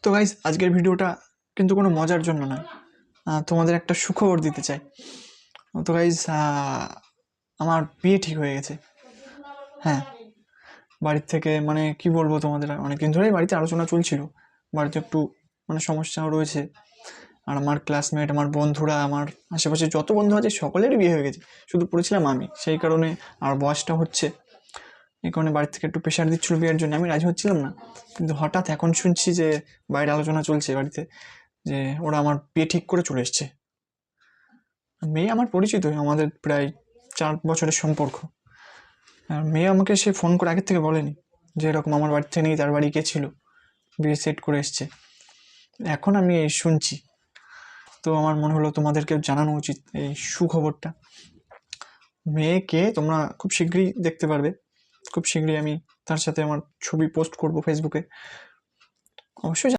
তো গাইস, আজকের ভিডিওটা কিন্তু কোনো মজার জন্য নয়, তোমাদের একটা সুখবর দিতে চাই। তো গাইস, আমার বিয়ে ঠিক হয়ে গেছে। হ্যাঁ, বাড়ির থেকে মানে কি বলবো তোমাদের, অনেকদিন ধরেই বাড়িতে আলোচনা চলছিল। বাড়িতে একটু মানে সমস্যাও রয়েছে। আর আমার ক্লাসমেট, আমার বন্ধুরা, আমার আশেপাশে যত বন্ধু আছে সকলেরই বিয়ে হয়ে গেছে, শুধু পড়েছিলাম আমি। সেই কারণে আর বয়সটা হচ্ছে, এই কারণে বাড়ি থেকে একটু প্রেশার দিচ্ছিল বিয়ের জন্য। আমি রাজি হচ্ছিলাম না, কিন্তু হঠাৎ এখন শুনছি যে বাইরে আলোচনা চলছে বাড়িতে, যে ওরা আমার বিয়ে ঠিক করে চলে এসছে। মেয়ে আমার পরিচিতই, আমাদের প্রায় 4 বছরের সম্পর্ক। আর মেয়ে আমাকে সে ফোন করে আগের থেকে বলেনি যে এরকম আমার বাড়ি থেকে নেই, তার বাড়ি গেছিল, বিয়ে সেট করে এসছে। এখন আমি এই শুনছি, তো আমার মনে হলো তোমাদেরকেও জানানো উচিত এই সুখবরটা। মেয়েকে তোমরা খুব শীঘ্রই দেখতে পারবে। খুব শীঘ্রই আমি তার সাথে আমার ছবি পোস্ট করব ফেসবুকে। অবশ্যই